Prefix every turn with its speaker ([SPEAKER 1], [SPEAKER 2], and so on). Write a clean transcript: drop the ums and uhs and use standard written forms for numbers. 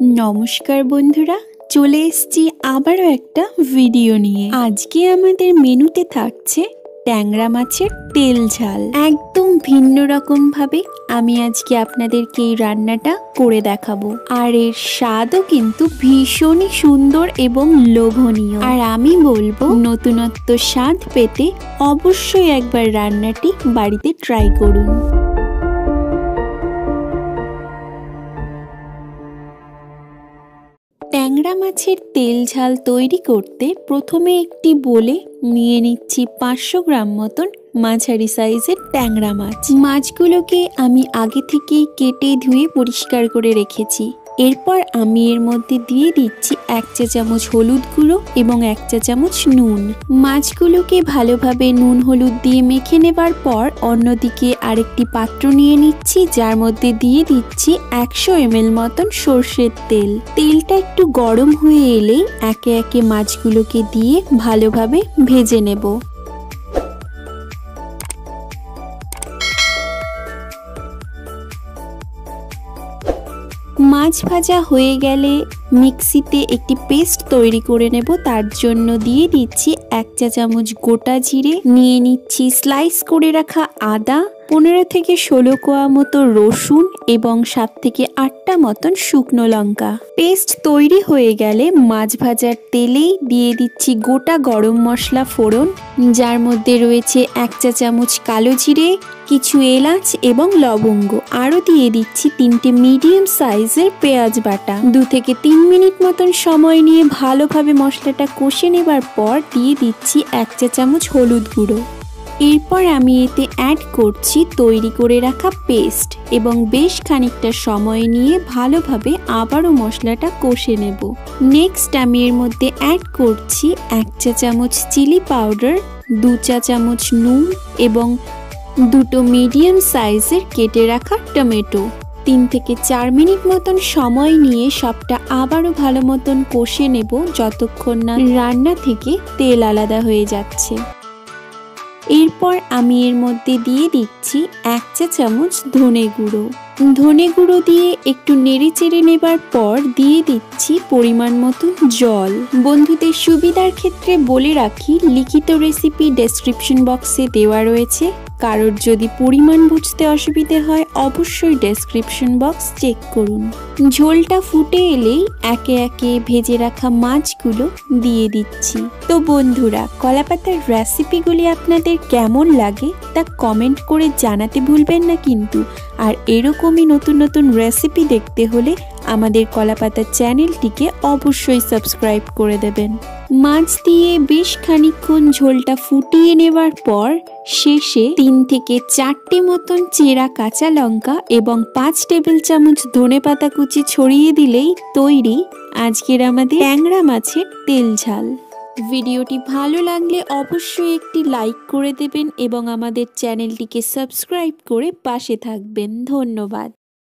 [SPEAKER 1] নমস্কার বন্ধুরা, চলে এসেছি আবারও একটা ভিডিও নিয়ে। আজকে আমাদের মেনুতে থাকছে ট্যাংরা মাছের তেল ঝাল। একদম ভিন্ন রকম ভাবে আমি আজকে আপনাদেরকে এই রান্নাটা করে দেখাবো, আর এর স্বাদও কিন্তু ভীষণই সুন্দর এবং লোভনীয়। আর আমি বলবো, নতুনত্ব স্বাদ পেতে অবশ্যই একবার রান্নাটি বাড়িতে ট্রাই করুন। ট্যাংরা মাছের তেল ঝাল তৈরি করতে প্রথমে একটি বোলে নিয়ে নিচ্ছি 500 গ্রাম মতন মাঝারি সাইজের ট্যাংরা মাছ। মাছগুলোকে আমি আগে থেকেই কেটে ধুয়ে পরিষ্কার করে রেখেছি। এরপর আমি এর মধ্যে দিয়ে দিচ্ছি 1 চা চামচ হলুদ গুঁড়ো এবং 1 চা চামচ নুন। মাছগুলোকে ভালোভাবে নুন হলুদ দিয়ে মেখে নেবার পর অন্যদিকে আরেকটি পাত্র নিয়ে নিচ্ছি, যার মধ্যে দিয়ে দিচ্ছি 100 ml মতন সর্ষের তেল। তেলটা একটু গরম হয়ে এলেই একে একে মাছগুলোকে দিয়ে ভালোভাবে ভেজে নেব। মাছ ভাজা হয়ে গেলে মিক্সিতে একটি পেস্ট তৈরি করে নেব। তার জন্য দিয়ে দিচ্ছি 1 চা চামচ গোটা জিরে, নিয়ে নিচ্ছি স্লাইস করে রাখা আদা, 15 থেকে 16 কোয়া মতো রসুন এবং 7 থেকে 8টা মতন শুকনো লঙ্কা। পেস্ট তৈরি হয়ে গেলে মাছ ভাজার তেলেই দিয়ে দিচ্ছি গোটা গরম মশলা ফোড়ন, যার মধ্যে রয়েছে 1 চা চামচ কালো জিরে, কিছু এলাচ এবং লবঙ্গ। আরও দিয়ে দিচ্ছি 3টে মিডিয়াম সাইজের পেঁয়াজ বাটা। 2 থেকে 3 মিনিট মতন সময় নিয়ে ভালোভাবে মশলাটা কষে নেবার পর দিয়ে দিচ্ছি 1 চা চামচ হলুদ গুঁড়ো। এরপর আমি এতে অ্যাড করছি তৈরি করে রাখা পেস্ট এবং বেশ খানিকটা সময় নিয়ে ভালোভাবে আবারও মশলাটা কষে নেব। নেক্সট আমি এর মধ্যে অ্যাড করছি 1 চা চামচ চিলি পাউডার, 2 চা চামচ নুন এবং 2টো মিডিয়াম সাইজের কেটে রাখা টমেটো। 3 থেকে 4 মিনিট মতন সময় নিয়ে সবটা আবারও ভালো মতন কষে নেব, যতক্ষণ না রান্না থেকে তেল আলাদা হয়ে যাচ্ছে। এরপর আমি এর মধ্যে দিয়ে দিচ্ছি 1 চা চামচ ধনে গুঁড়ো। ধনে গুঁড়ো দিয়ে একটু নেড়ে চেড়ে নেবার পর দিয়ে দিচ্ছি পরিমাণ মতো জল। বন্ধুদের সুবিধার ক্ষেত্রে বলে রাখি, লিখিত রেসিপি ডেসক্রিপশন বক্সে দেওয়া রয়েছে। কারোর যদি পরিমাণ বুঝতে অসুবিধে হয় অবশ্যই ডেসক্রিপশন বক্স চেক করুন। ঝোলটা ফুটে এলেই একে একে ভেজে রাখা মাছগুলো দিয়ে দিচ্ছি। তো বন্ধুরা, কলাপাতার রেসিপিগুলি আপনাদের কেমন লাগে তা কমেন্ট করে জানাতে ভুলবেন না কিন্তু। আর এরকমই নতুন নতুন রেসিপি দেখতে হলে আমাদের কলাপাতা চ্যানেলটিকে অবশ্যই সাবস্ক্রাইব করে দেবেন। মাছ দিয়ে বেশ খানিকক্ষণ ঝোলটা ফুটিয়ে নেবার পর শেষে 3 থেকে 4টে মতন চেরা কাঁচা লঙ্কা এবং 5 টেবিল চামচ ধনেপাতা কুচি ছড়িয়ে দিলেই তৈরি আজকের আমাদের ট্যাংরা মাছের তেল ঝাল। ভিডিওটি ভালো লাগলে অবশ্যই একটি লাইক করে দেবেন এবং আমাদের চ্যানেলটিকে সাবস্ক্রাইব করে পাশে থাকবেন। ধন্যবাদ।